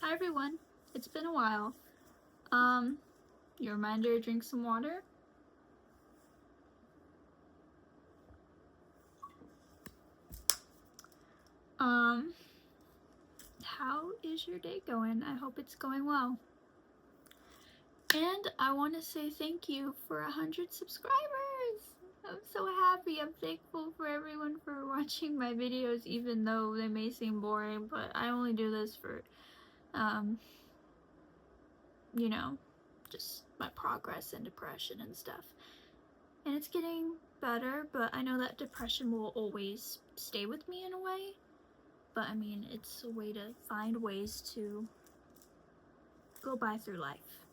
Hi everyone, it's been a while. Your reminder, drink some water. How is your day going? I hope it's going well. And I want to say thank you for 100 subscribers! I'm so happy. I'm thankful for everyone for watching my videos, even though they may seem boring, but I only do this for, you know, just my progress and depression and stuff. And it's getting better, but I know that depression will always stay with me in a way. But I mean, it's a way to find ways to go by through life.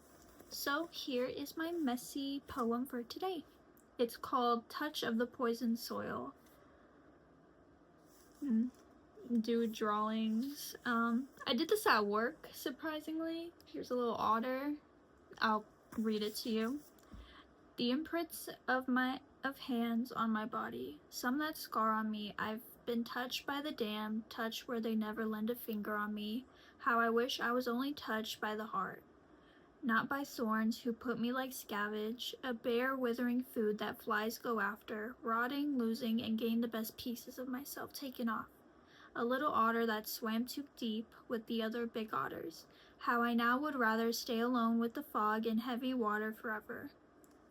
So here is my messy poem for today. It's called Touch of the Poisoned Soil. Do drawings. I did this at work, surprisingly. Here's a little otter. I'll read it to you. The imprints of hands on my body, some that scar on me. I've been touched by the damned, touched where they never lend a finger on me. How I wish I was only touched by the heart, not by thorns who put me like scavenge, a bare withering food that flies go after, rotting, losing, and gain the best pieces of myself taken off. A little otter that swam too deep with the other big otters. How I now would rather stay alone with the fog and heavy water forever,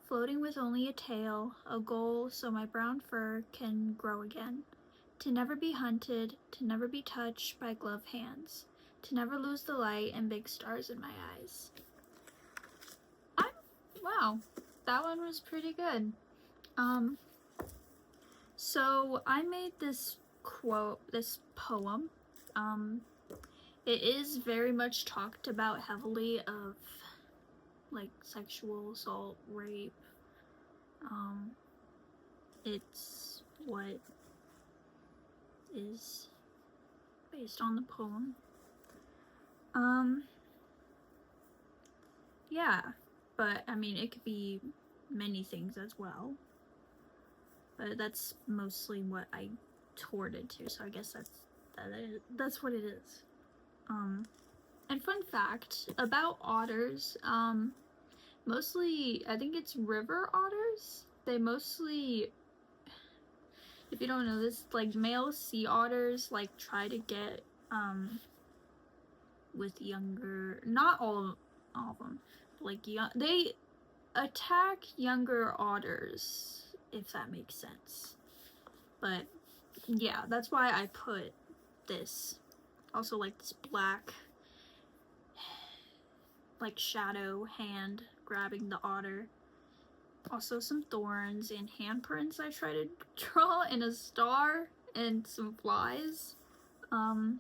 floating with only a tail, a goal so my brown fur can grow again. To never be hunted, to never be touched by gloved hands, to never lose the light and big stars in my eyes. Wow, that one was pretty good. So I made this poem. It is very much talked about heavily of like sexual assault, rape. It's what is based on the poem. Yeah, but I mean, it could be many things as well. But that's mostly what I toured it to, so I guess that's what it is. And fun fact about otters, mostly, I think it's river otters. They mostly, if you don't know this, like male sea otters like try to get with younger, not all of them, like they attack younger otters, if that makes sense. But yeah, that's why I put this. Also like this black like shadow hand grabbing the otter. Also some thorns and handprints I try to draw, and a star and some flies. But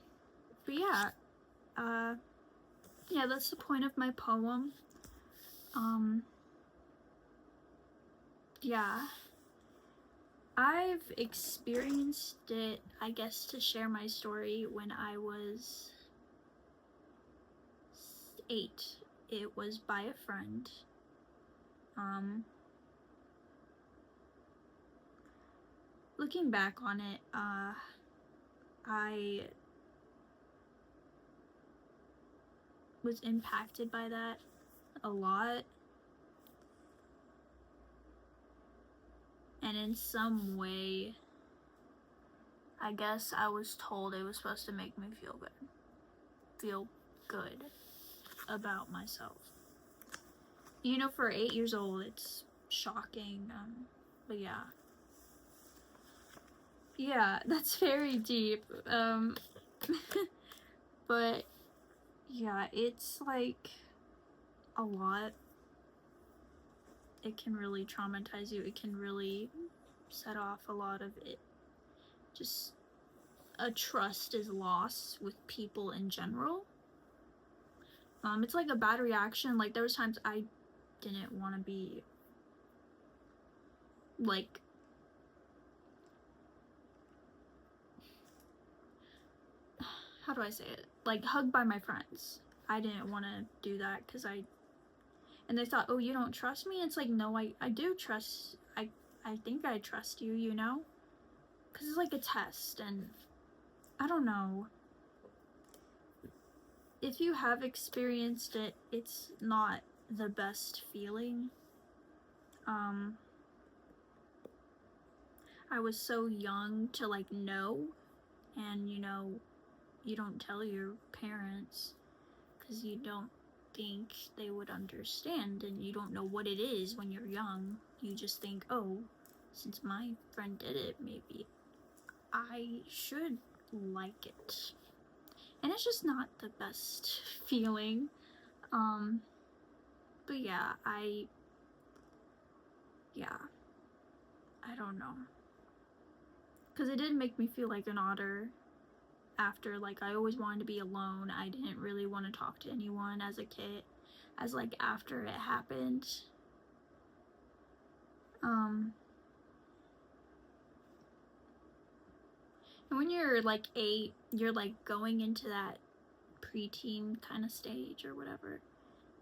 yeah, yeah, that's the point of my poem. Yeah, I've experienced it, I guess, to share my story when I was 8. It was by a friend. Looking back on it, I was impacted by that a lot. And in some way, I guess I was told it was supposed to make me feel good about myself. You know, for 8 years old, it's shocking, but yeah. Yeah, that's very deep, but yeah, it's like a lot. It can really traumatize you. It can really set off a lot of it. Just a trust is lost with people in general. It's like a bad reaction. Like there was times I didn't want to be like, how do I say it? Like hugged by my friends. I didn't want to do that because and they thought, oh, you don't trust me? It's like, no, I do trust. I think I trust you, you know? Because it's like a test, and I don't know. if you have experienced it, it's not the best feeling. I was so young to like know, and you know, you don't tell your parents because you don't think they would understand, and you don't know what it is when you're young. You just think, oh, since my friend did it, maybe I should like it. And it's just not the best feeling. But yeah, I don't know. Because it did make me feel like an otter after, like, I always wanted to be alone. I didn't really want to talk to anyone as a kid, as like after it happened. And when you're like 8, you're like going into that preteen kind of stage or whatever,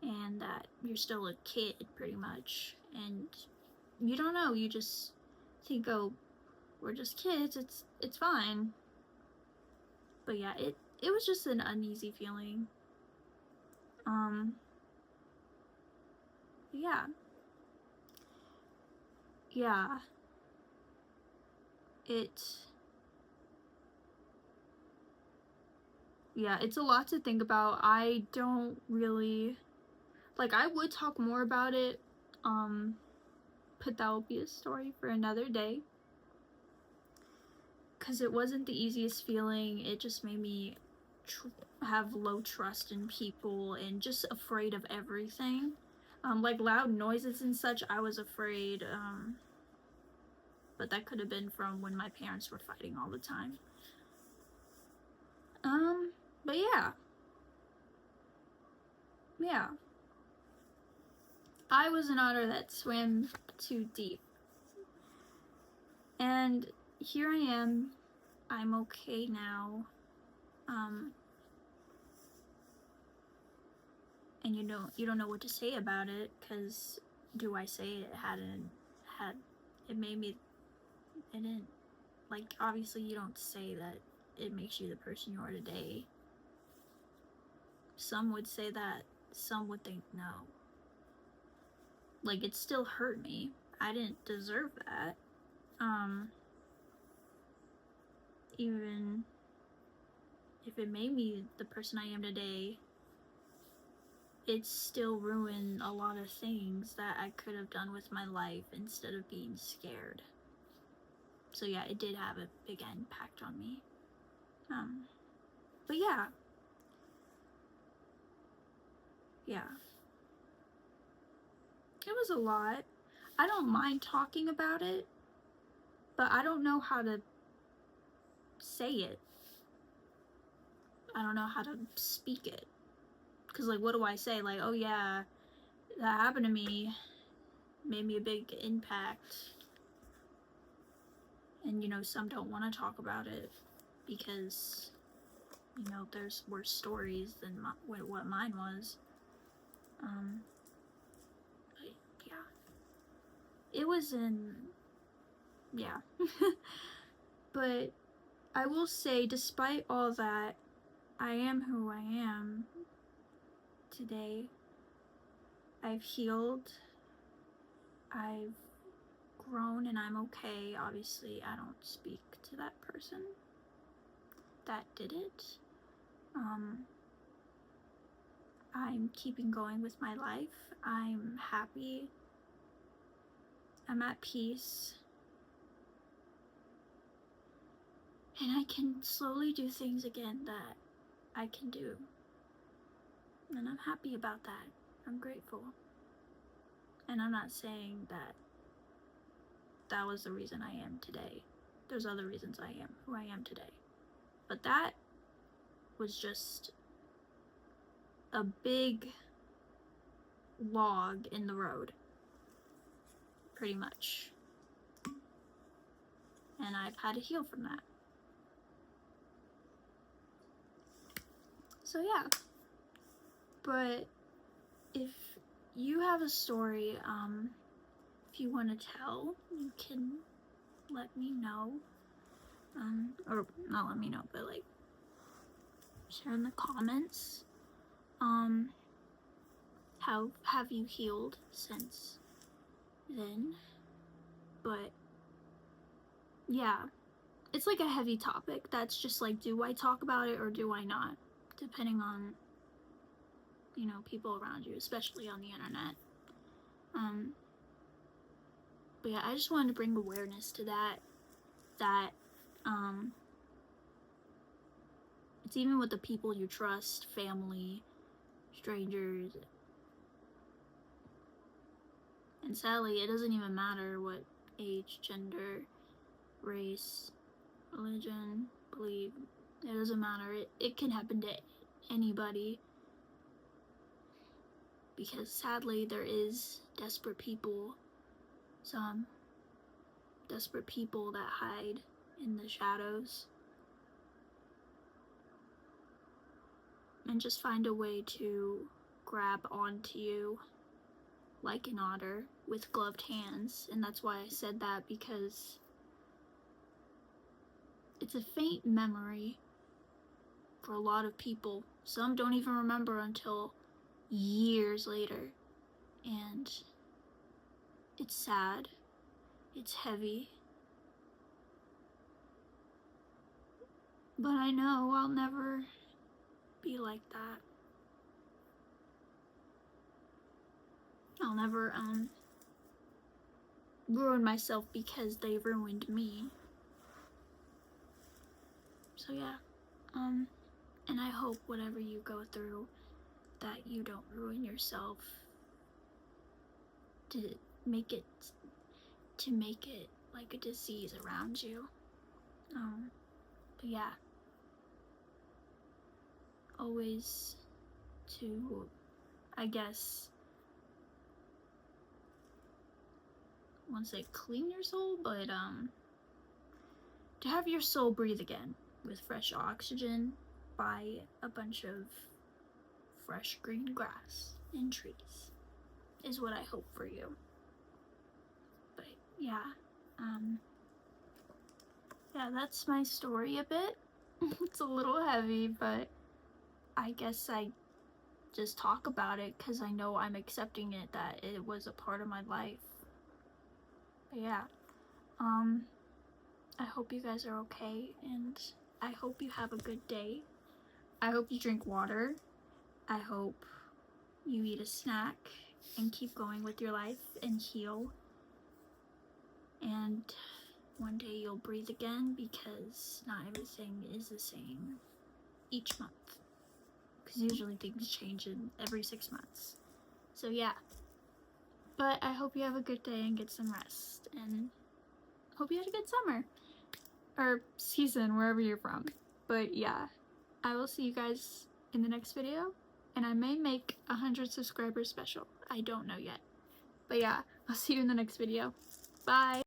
and that you're still a kid pretty much, and you don't know, you just think, oh, we're just kids, it's fine. But yeah, it was just an uneasy feeling. Yeah. It's a lot to think about. I don't really, like, I would talk more about it, but that will be a story for another day. Because it wasn't the easiest feeling. It just made me have low trust in people and just afraid of everything. Like loud noises and such, I was afraid. But that could have been from when my parents were fighting all the time. But yeah. I was an otter that swam too deep. And here I am. I'm okay now. And you don't know what to say about it, because do I say it didn't, like, obviously you don't say that it makes you the person you are today. Some would say that, some would think no. Like, it still hurt me. I didn't deserve that. Even if it made me the person I am today, it still ruined a lot of things that I could have done with my life instead of being scared. So yeah, it did have a big impact on me. But yeah. It was a lot. I don't mind talking about it, but I don't know how to say it. I don't know how to speak it. Because, like, what do I say? Like, oh yeah, that happened to me, made me a big impact. And, you know, some don't want to talk about it because, you know, there's worse stories than what mine was. But yeah. It was But I will say, despite all that, I am who I am today. I've healed. I've grown, and I'm okay. Obviously, I don't speak to that person that did it. I'm keeping going with my life. I'm happy. I'm at peace. And I can slowly do things again that I can do. And I'm happy about that. I'm grateful. And I'm not saying that that was the reason I am today. There's other reasons I am who I am today. But that was just a big log in the road. Pretty much. And I've had to heal from that. So yeah. But if you have a story, if you want to tell, you can let me know. Or not let me know, but like share in the comments. How have you healed since then? But yeah, it's like a heavy topic that's just like, do I talk about it or do I not? Depending on, you know, people around you, especially on the internet. But yeah, I just wanted to bring awareness to that it's even with the people you trust, family, strangers, and sadly, it doesn't even matter what age, gender, race, religion, belief, it doesn't matter. It can happen to anybody, because sadly there is desperate people, some desperate people that hide in the shadows and just find a way to grab onto you like an otter with gloved hands. And that's why I said that, because it's a faint memory for a lot of people. Some don't even remember until years later, and it's sad, it's heavy, but I know I'll never be like that. I'll never ruin myself because they ruined me. So yeah, and I hope whatever you go through, that you don't ruin yourself to make it like a disease around you. But yeah, always to, I guess, I won't say clean your soul, but to have your soul breathe again with fresh oxygen by a bunch of fresh green grass and trees is what I hope for you. But yeah, yeah, that's my story a bit. It's a little heavy, but I guess I just talk about it because I know I'm accepting it, that it was a part of my life. But yeah, I hope you guys are okay, and I hope you have a good day. I hope you drink water. I hope you eat a snack and keep going with your life and heal. And one day you'll breathe again, because not everything is the same each month. Because usually things change in every 6 months. So yeah. But I hope you have a good day and get some rest. And hope you had a good summer. Or season, wherever you're from. But yeah. I will see you guys in the next video. And I may make 100 subscribers special. I don't know yet. But yeah, I'll see you in the next video. Bye!